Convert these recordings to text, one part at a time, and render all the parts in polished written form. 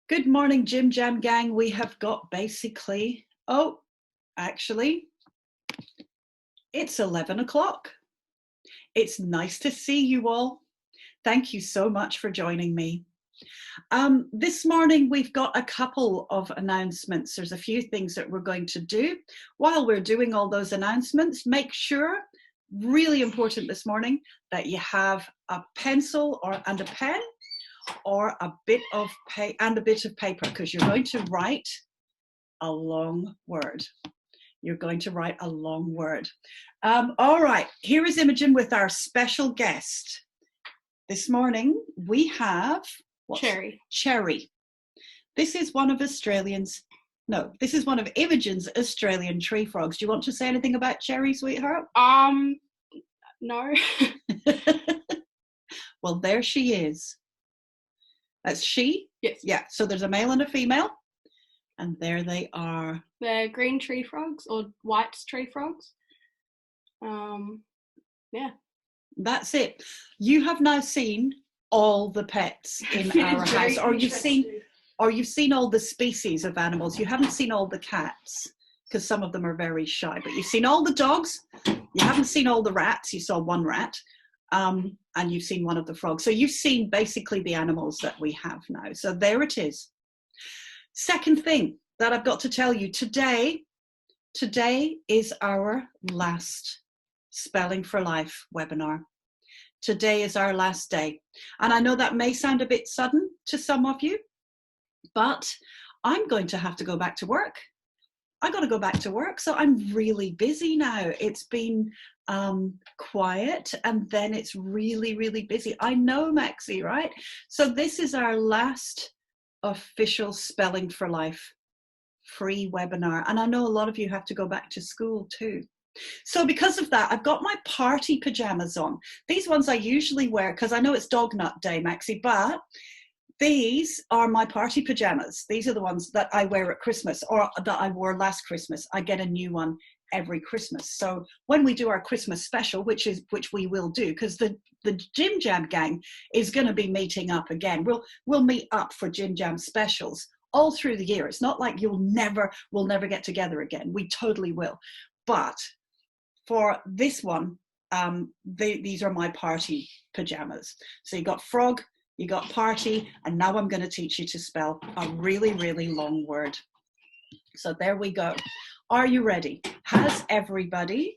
Good morning, JimJam gang. We have got basically, actually, it's 11 o'clock. It's nice to see you all. Thank you so much for joining me. This morning, we've got a couple of announcements. There's a few things that we're going to do. While we're doing all those announcements, make sure, really important this morning, that you have a pencil and a pen, or a bit of paper, because you're going to write a long word. You're going to write a long word. All right, here is Imogen with our special guest. This morning we have Cherry. This is one of Imogen's Australian tree frogs. Do you want to say anything about Cherry, sweetheart? No. Well, there she is. That's she? Yes. Yeah, so there's a male and a female, and there they are. They're green tree frogs or white tree frogs. Yeah. That's it. You have now seen all the pets in our house, or you've seen all the species of animals. You haven't seen all the cats, because some of them are very shy, but you've seen all the dogs. You haven't seen all the rats. You saw one rat. And you've seen one of the frogs. So you've seen basically the animals that we have now. So there it is. Second thing that I've got to tell you, today is our last Spelling for Life webinar. Today is our last day. And I know that may sound a bit sudden to some of you, but I'm going to have to go back to work. I got to go back to work, so I'm really busy now. It's been quiet, and then it's really, really busy. I know, Maxie, right? So this is our last official Spelling for Life free webinar, and I know a lot of you have to go back to school too. So because of that, I've got my party pajamas on. These ones I usually wear because I know it's Dog Nut Day, Maxie, but these are my party pajamas. These are the ones that I wear at Christmas, or that I wore last Christmas. I get a new one every Christmas. So when we do our Christmas special, which we will do, because the JimJam gang is going to be meeting up again. We'll meet up for JimJam specials all through the year. It's not like we'll never get together again. We totally will. But for this one, these are my party pajamas. So you got frog, you got party, and now I'm going to teach you to spell a really, really long word. So there we go. Are you ready? Has everybody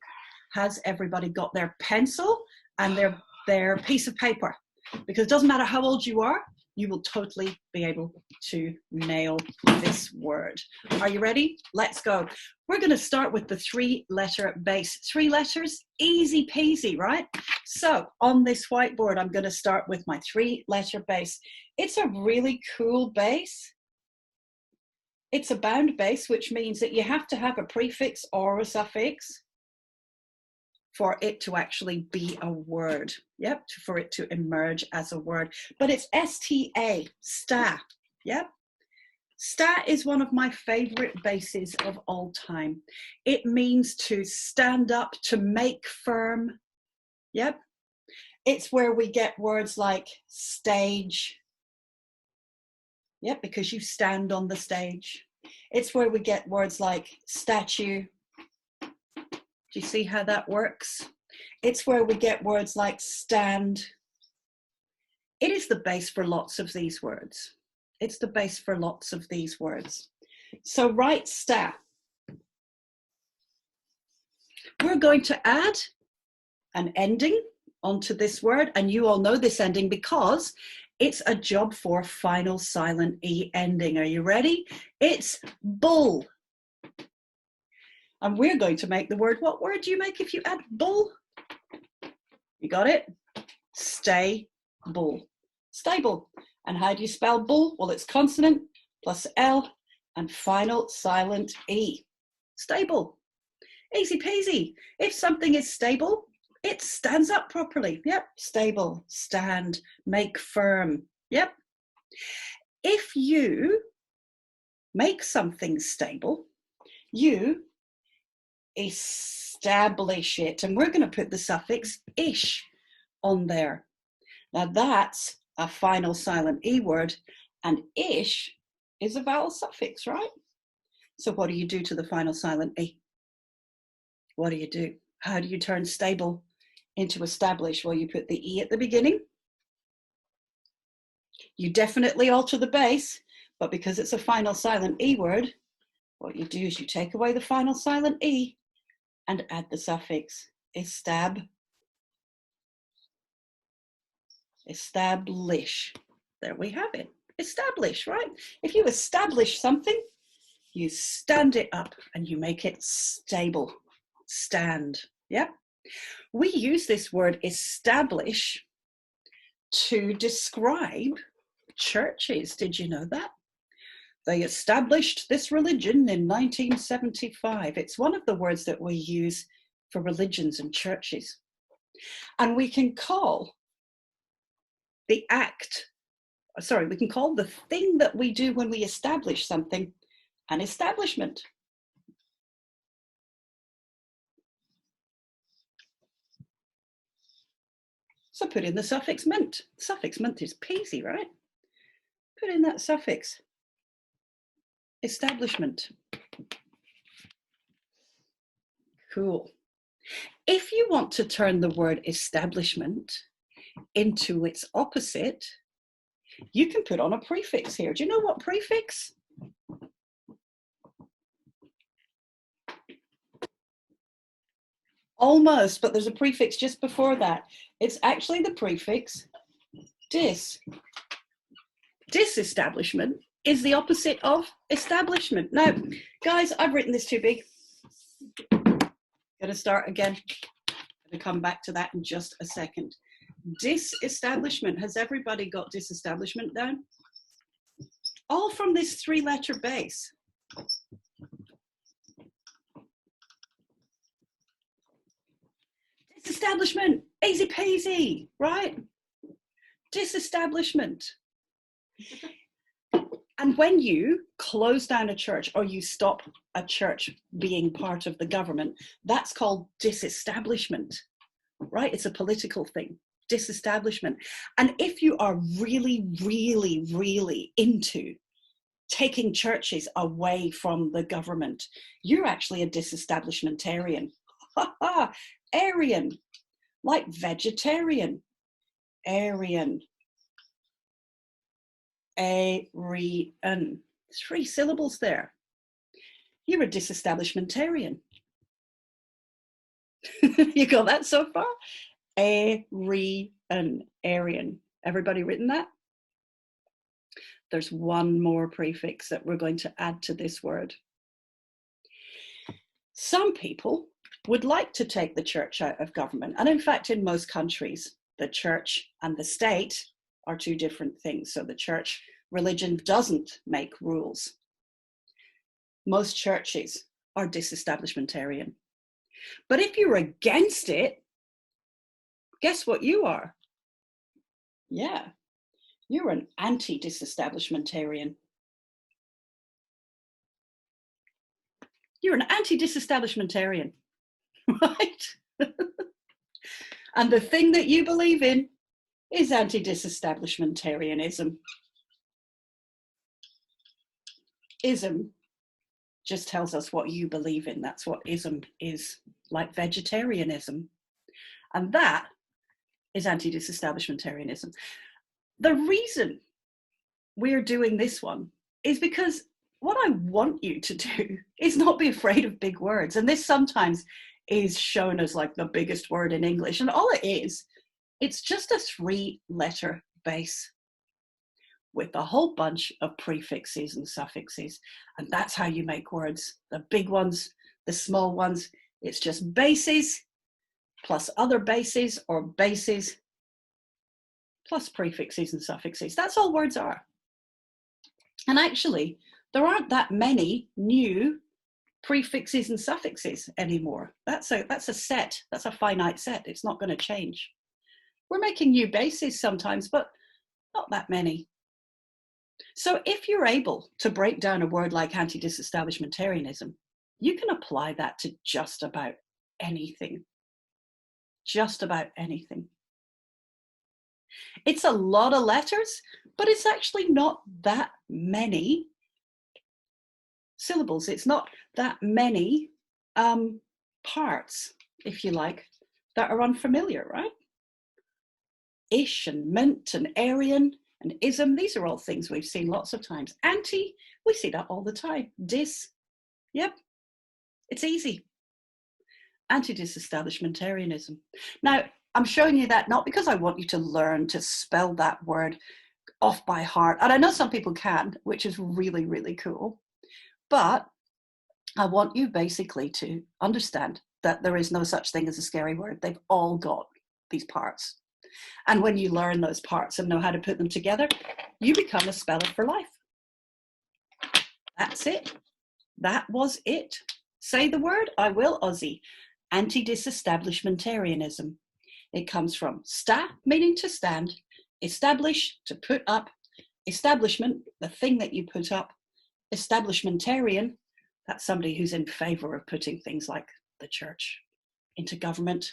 got their pencil and their piece of paper? Because it doesn't matter how old you are, you will totally be able to nail this word. Are you ready? Let's go. We're going to start with the 3-letter base. 3 letters, easy peasy, right? So on this whiteboard, I'm going to start with my 3-letter base. It's a really cool base. It's a bound base, which means that you have to have a prefix or a suffix for it to actually be a word. Yep, for it to emerge as a word. But it's S-T-A, sta. Yep. Sta is one of my favorite bases of all time. It means to stand up, to make firm. Yep. It's where we get words like stage. Yep, because you stand on the stage. It's where we get words like statue. Do you see how that works? It's where we get words like stand. It is the base for lots of these words. It's the base for lots of these words. So write sta. We're going to add an ending onto this word, and you all know this ending because it's a job for final silent E ending. Are you ready? It's bull. And we're going to make the word. What word do you make if you add bull? You got it? Stable. Stable. And how do you spell bull? Well, it's consonant plus L and final silent E. Stable. Easy peasy. If something is stable, it stands up properly. Yep. Stable, stand, make firm. Yep. If you make something stable, you establish it. And we're going to put the suffix ish on there. Now that's a final silent E word, and ish is a vowel suffix, right? So what do you do to the final silent E? What do you do? How do you turn stable into establish? Well, you put the E at the beginning. You definitely alter the base, but because it's a final silent E word, what you do is you take away the final silent E and add the suffix establish. There we have it. Establish, right? If you establish something, you stand it up and you make it stable. Stand. Yeah. We use this word establish to describe churches. Did you know that? They established this religion in 1975. It's one of the words that we use for religions and churches. And we can call the we can call the thing that we do when we establish something an establishment. So put in the suffix ment. Suffix ment is peasy, right? Put in that suffix. Establishment. Cool. If you want to turn the word establishment into its opposite, you can put on a prefix here. Do you know what prefix? Almost, but there's a prefix just before that. It's actually the prefix dis. Disestablishment is the opposite of establishment. Now, guys, I've written this too big. Gonna start again. Gonna come back to that in just a second. Disestablishment. Has everybody got disestablishment down? All from this 3-letter base. Disestablishment, easy peasy, right? Disestablishment. And when you close down a church or you stop a church being part of the government, that's called disestablishment, right? It's a political thing, disestablishment. And if you are really, really, really into taking churches away from the government, you're actually a disestablishmentarian. Aryan, like vegetarian. Aryan. Aryan. 3 syllables there. You're a disestablishmentarian. You got that so far? Aryan. Aryan. Everybody written that? There's one more prefix that we're going to add to this word. Some people would like to take the church out of government. And in fact, in most countries, the church and the state are 2 different things. So the church religion doesn't make rules. Most churches are disestablishmentarian. But if you're against it, guess what you are? Yeah, you're an anti-disestablishmentarian. You're an anti-disestablishmentarian, right? And the thing that you believe in is anti-disestablishmentarianism. Ism just tells us what you believe in. That's what ism is, like vegetarianism. And that is anti-disestablishmentarianism. The reason we're doing this one is because what I want you to do is not be afraid of big words. And this sometimes is shown as like the biggest word in English. And all it is, it's just a 3-letter base with a whole bunch of prefixes and suffixes. And that's how you make words. The big ones, the small ones, it's just bases plus other bases or bases plus prefixes and suffixes. That's all words are. And actually, there aren't that many new prefixes and suffixes anymore. That's a set. That's a finite set. It's not going to change. We're making new bases sometimes, but not that many. So if you're able to break down a word like anti-disestablishmentarianism, you can apply that to just about anything. Just about anything. It's a lot of letters, but it's actually not that many syllables. It's not that many parts, if you like, that are unfamiliar, right? Ish and mint and Aryan and ism, these are all things we've seen lots of times. Anti, we see that all the time. Dis, yep, it's easy. Anti-disestablishmentarianism. Now, I'm showing you that not because I want you to learn to spell that word off by heart, and I know some people can, which is really, really cool, but I want you basically to understand that there is no such thing as a scary word. They've all got these parts. And when you learn those parts and know how to put them together, you become a speller for life. That's it. That was it. Say the word. I will, Aussie. Anti-disestablishmentarianism. It comes from sta, meaning to stand, establish, to put up, establishment, the thing that you put up, establishmentarian, that's somebody who's in favor of putting things like the church into government.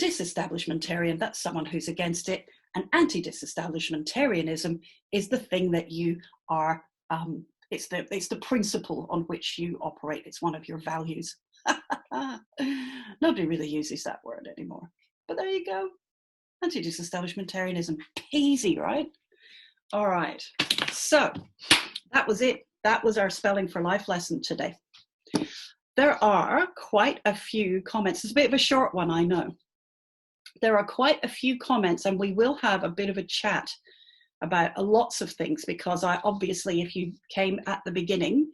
Disestablishmentarian, that's someone who's against it. And anti-disestablishmentarianism is the thing that you are, it's the principle on which you operate. It's one of your values. Nobody really uses that word anymore. But there you go. Anti-disestablishmentarianism. Easy, right? All right. So that was it. That was our Spelling for Life lesson today. There are quite a few comments. It's a bit of a short one, I know. There are quite a few comments, and we will have a bit of a chat about lots of things, because I obviously, if you came at the beginning,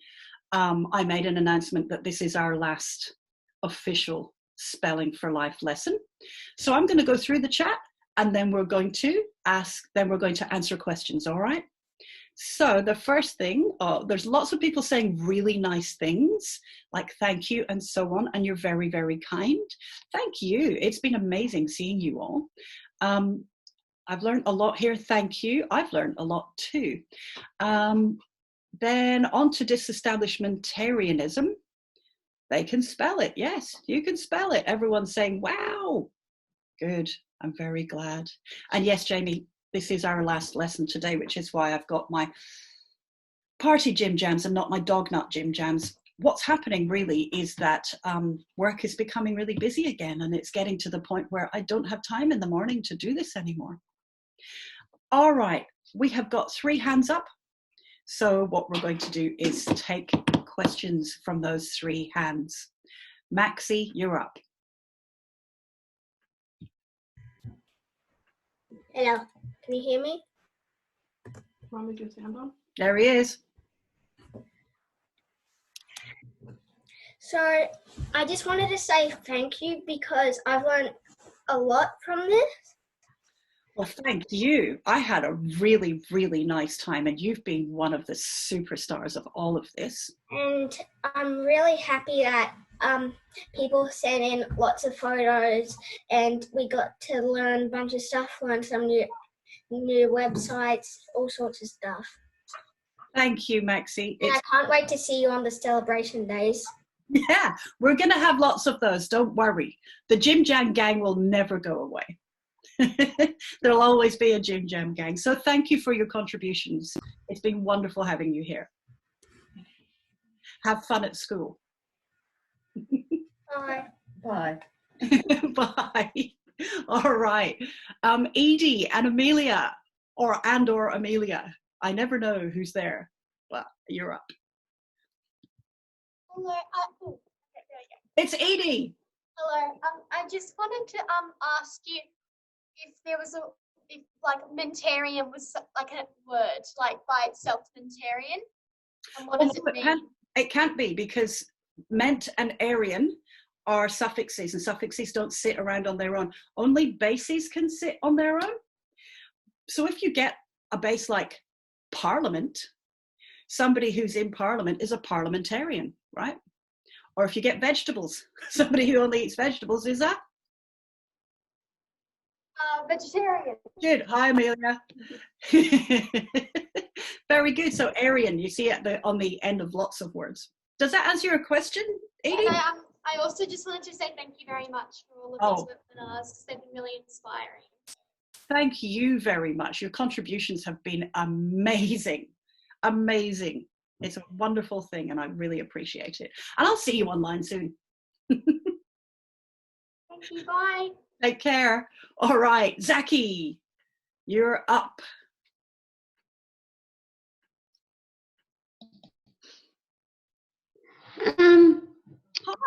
I made an announcement that this is our last official Spelling for Life lesson. So I'm going to go through the chat, and then we're going to answer questions, all right? So the first thing, there's lots of people saying really nice things, like thank you and so on, and you're very, very kind. Thank you. It's been amazing seeing you all. I've learned a lot here. Thank you. I've learned a lot too. Then on to disestablishmentarianism. They can spell it. Yes, you can spell it. Everyone's saying, wow. Good. I'm very glad. And yes, Jamie, this is our last lesson today, which is why I've got my party JimJams and not my dog nut JimJams. What's happening really is that work is becoming really busy again, and it's getting to the point where I don't have time in the morning to do this anymore. All right, we have got 3 hands up. So what we're going to do is take questions from those 3 hands. Maxie, you're up. Hello, can you hear me? Want me to do a sound on? There he is. So I just wanted to say thank you because I've learned a lot from this. Well, thank you. I had a really, really nice time, and you've been one of the superstars of all of this. And I'm really happy that people sent in lots of photos, and we got to learn a bunch of stuff, learn some new websites, all sorts of stuff. Thank you, Maxie. And I can't wait to see you on the celebration days. Yeah, we're going to have lots of those. Don't worry. The JimJam gang will never go away. There'll always be a JimJam gang. So thank you for your contributions. It's been wonderful having you here. Have fun at school. Bye. Bye. Bye. All right. Edie and Amelia, or Amelia. I never know who's there, but you're up. Hello. It's Edie. Hello. I just wanted to ask you if there was if like mentarian was like a word, like by itself, mentarian, and what does it mean? It can't be, because ment and Aryan are suffixes, and suffixes don't sit around on their own. Only bases can sit on their own. So if you get a base like parliament, somebody who's in parliament is a parliamentarian, right? Or if you get vegetables, somebody who only eats vegetables is a Vegetarian. Good. Hi, Amelia. Very good. So Aryan, you see it on the end of lots of words. Does that answer your question, Edie? And I also just wanted to say thank you very much for all of these webinars. They've been really inspiring. Thank you very much. Your contributions have been amazing. Amazing. It's a wonderful thing and I really appreciate it. And I'll see you online soon. Thank you. Bye. Take care. All right, Zaki, you're up.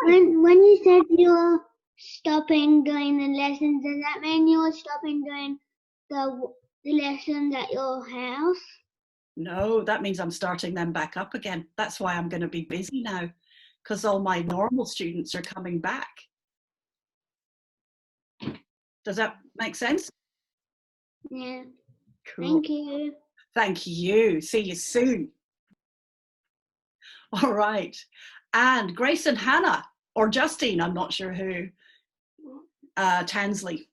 When you said you're stopping doing the lessons, does that mean you're stopping doing the lessons at your house? No, that means I'm starting them back up again. That's why I'm going to be busy now, because all my normal students are coming back. Does that make sense? Yeah. Cool. Thank you. Thank you. See you soon. All right. And Grace and Hannah, or Justine, I'm not sure who. Tansley.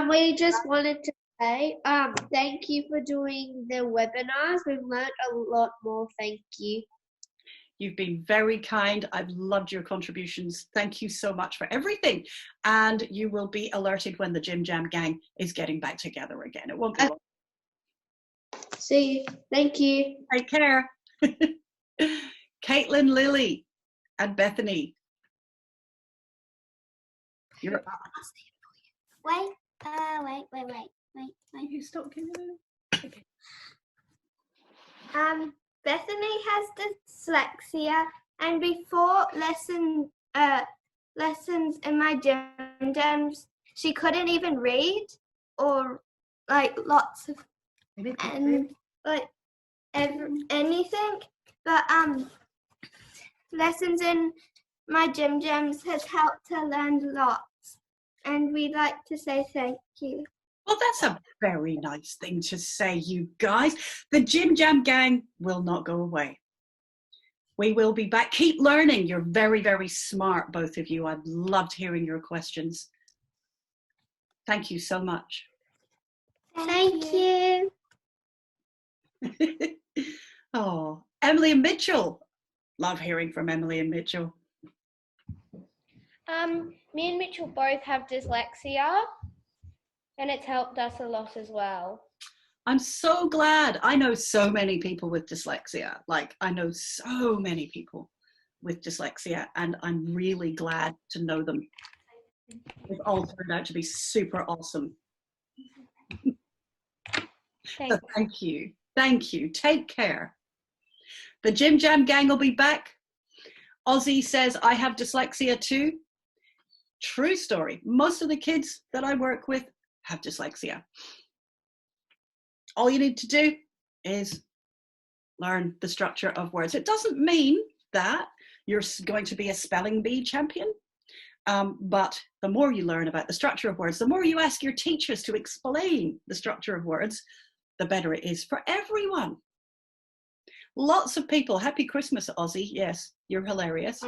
We just wanted to say thank you for doing the webinars. We've learned a lot more. Thank you. You've been very kind. I've loved your contributions. Thank you so much for everything. And you will be alerted when the JimJam gang is getting back together again. It won't be long. See you. Thank you. Take care. Caitlin, Lily, and Bethany. You're up. Wait. You stop giving it. Okay. Bethany has dyslexia, and before lessons in my JimJams, she couldn't even read or like lots of anything. But lessons in my JimJams has helped her learn lots, and we'd like to say thank you. Well, that's a very nice thing to say, you guys. The JimJam gang will not go away. We will be back. Keep learning. You're very, very smart, both of you. I've loved hearing your questions. Thank you so much. Thank you. Oh, Emily and Mitchell. Love hearing from Emily and Mitchell. Me and Mitchell both have dyslexia, and it's helped us a lot as well. I'm so glad. I know so many people with dyslexia. Like, I know so many people with dyslexia, and I'm really glad to know them. They've all turned out to be super awesome. So thank you. Thank you. Take care. The JimJam gang will be back. Ozzy says, I have dyslexia too. True story. Most of the kids that I work with have dyslexia. All you need to do is learn the structure of words. It doesn't mean that you're going to be a spelling bee champion, but the more you learn about the structure of words, the more you ask your teachers to explain the structure of words, the better it is for everyone. Lots of people. Happy Christmas, Ozzy. Yes, you're hilarious.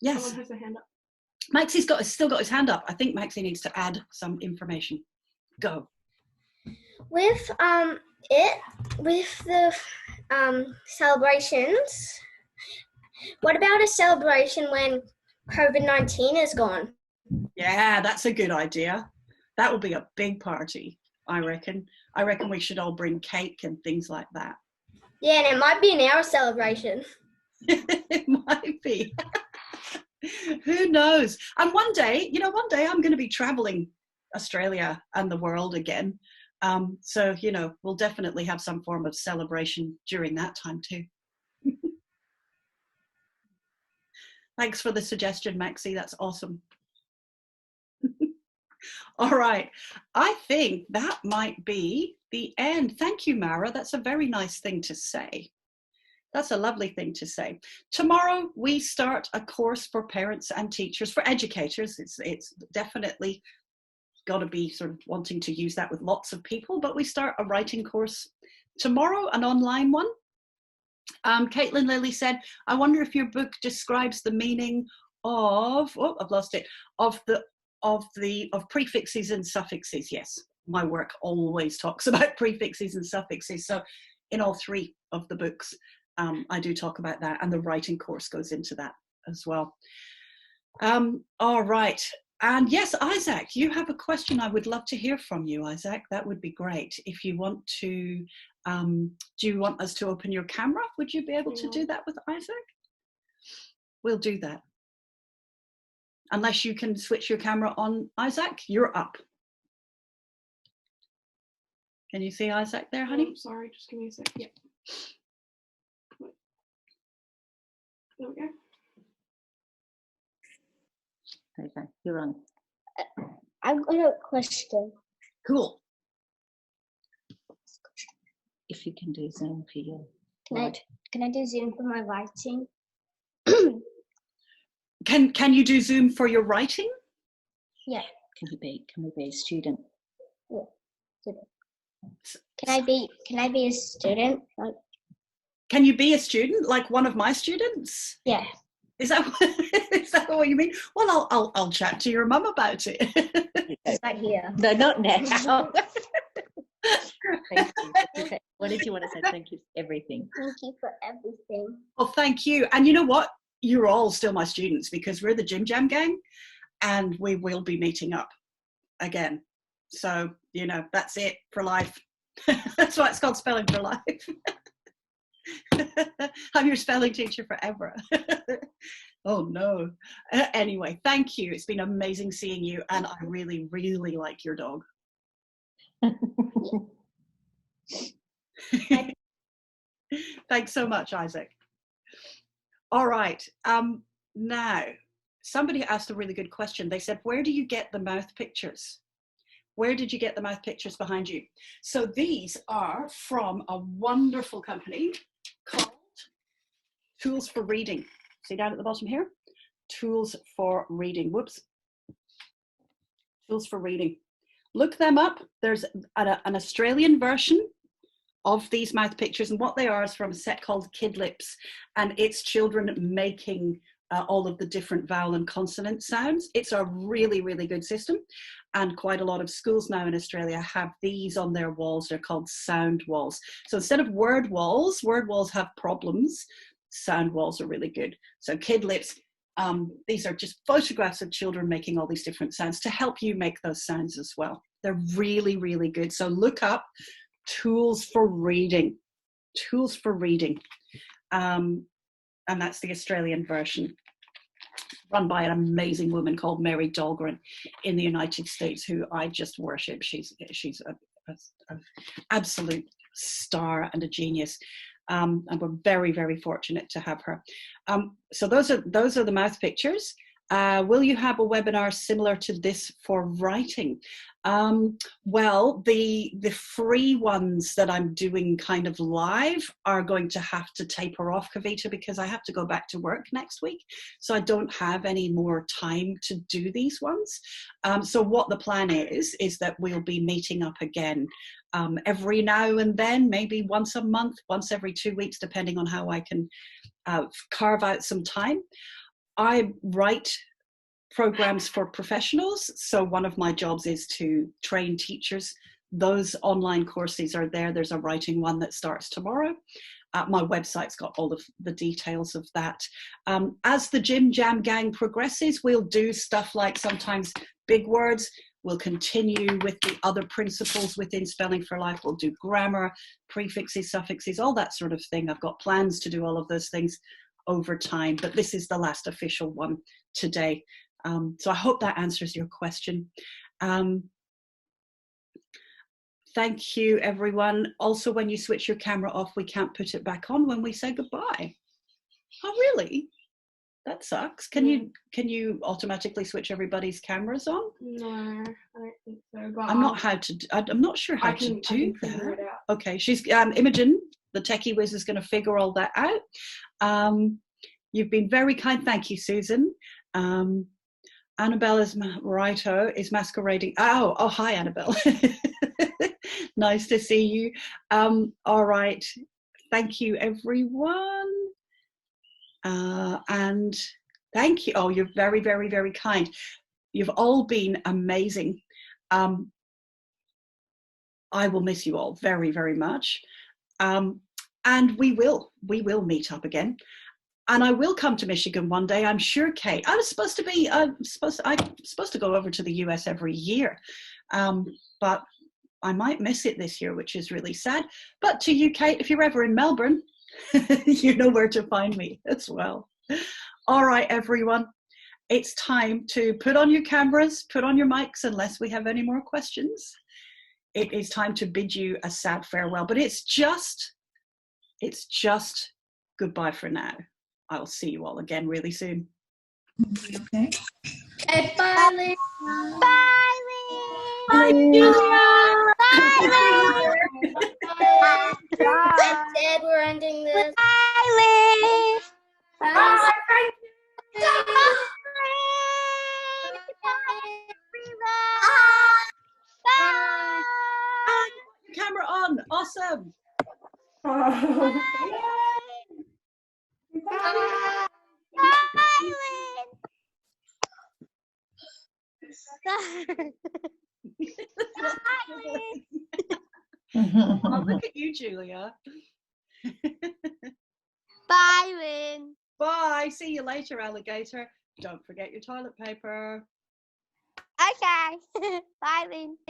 Yes. Someone has a hand up. Maxie's still got his hand up. I think Maxie needs to add some information. Go. With the celebrations, what about a celebration when COVID-19 is gone? Yeah, that's a good idea. That will be a big party, I reckon. I reckon we should all bring cake and things like that. Yeah, and it might be an hour celebration. It might be. Who knows? And one day I'm going to be traveling Australia and the world again. So, we'll definitely have some form of celebration during that time too. Thanks for the suggestion, Maxie. That's awesome. All right. I think that might be the end. Thank you, Mara. That's a very nice thing to say. That's a lovely thing to say. Tomorrow we start a course for parents and teachers, for educators. It's definitely got to be sort of wanting to use that with lots of people, but we start a writing course tomorrow, an online one. Caitlin Lilly said, I wonder if your book describes the meaning of, I've lost it, of prefixes and suffixes. Yes, my work always talks about prefixes and suffixes. So in all three of the books, I do talk about that, and the writing course goes into that as well. All right. And yes, Isaac, you have a question. I would love to hear from you, Isaac. That would be great. If you want to, do you want us to open your camera? Would you be able to do that with Isaac? We'll do that. Unless you can switch your camera on, Isaac, you're up. Can you see Isaac there, honey? Oh, sorry, just give me a sec. Yep. There we go. Okay, you're on. I've got a question. Cool. If you can do Zoom for you. Can I do Zoom for my writing? Can you do Zoom for your writing? Yeah. Can we be a student? Yeah. Can I be a student? Like, can you be a student, like one of my students? yeah. Is that is that what you mean? Well, I'll chat to your mum about it. It's right here. No, not now. Thank you. Okay. What did you want to say? Thank you for everything. Thank you for everything. Well, thank you. And you know what? You're all still my students because we're the JimJam gang and we will be meeting up again. So, you know, that's it for life. That's why it's called Spelling for Life. I'm your spelling teacher forever. Oh no. Anyway, thank you. It's been amazing seeing you and I really, really like your dog. Thanks so much, Isaac. All right. Now, somebody asked a really good question. They said, where do you get the mouth pictures? Where did you get the mouth pictures behind you? So these are from a wonderful company called Tools for Reading. See down at the bottom here? Tools for Reading. Whoops. Tools for Reading. Look them up. There's an Australian version of these mouth pictures, and what they are is from a set called Kid Lips, and it's children making all of the different vowel and consonant sounds. It's a really, really good system, and quite a lot of schools now in Australia have these on their walls. They're called sound walls. So instead of word walls have problems. Sound walls are really good. So Kid Lips, these are just photographs of children making all these different sounds to help you make those sounds as well. They're really, really good. So look up Tools for Reading. Tools for Reading. And that's the Australian version, run by an amazing woman called Mary Dahlgren in the United States, who I just worship. She's an absolute star and a genius. And we're very, very fortunate to have her. So those are the mouth pictures. Will you have a webinar similar to this for writing? Well, the free ones that I'm doing kind of live are going to have to taper off, Kavita, because I have to go back to work next week. So I don't have any more time to do these ones. So what the plan is that we'll be meeting up again every now and then, maybe once a month, once every 2 weeks, depending on how I can carve out some time. I write programs for professionals. So one of my jobs is to train teachers. Those online courses are there. There's a writing one that starts tomorrow. My website's got all of the details of that. As the JimJam gang progresses, we'll do stuff like sometimes big words. We'll continue with the other principles within Spelling for Life. We'll do grammar, prefixes, suffixes, all that sort of thing. I've got plans to do all of those things over time, but this is the last official one today. So I hope that answers your question. Thank you, everyone. Also, when you switch your camera off, we can't put it back on when we say goodbye. Oh, really? That sucks. Can you automatically switch everybody's cameras on? No, I don't think so. But I'm not sure how to do that. Okay, she's Imogen, the techie whiz, is going to figure all that out. You've been very kind. Thank you, Susan. Annabelle is masquerading. Oh, hi, Annabelle. Nice to see you. All right. Thank you, everyone. And thank you. Oh, you're very, very, very kind. You've all been amazing. I will miss you all very, very much. And we will meet up again. And I will come to Michigan one day, I'm sure, Kate. I'm supposed to go over to the US every year, but I might miss it this year, which is really sad. But to you, Kate, if you're ever in Melbourne, you know where to find me as well. All right, everyone. It's time to put on your cameras, put on your mics, unless we have any more questions. It is time to bid you a sad farewell, but it's just goodbye for now. I'll see you all again really soon. Okay. Okay, bye, Lynn. Bye, Lynn. Bye, Julia. Bye. Bye. Dad, we're ending this. Bye, Lynn. Bye. Camera on. Awesome. Oh, look at you, Julia. Bye, Lynn. Bye. See you later, alligator. Don't forget your toilet paper. Okay. Bye, Lynn.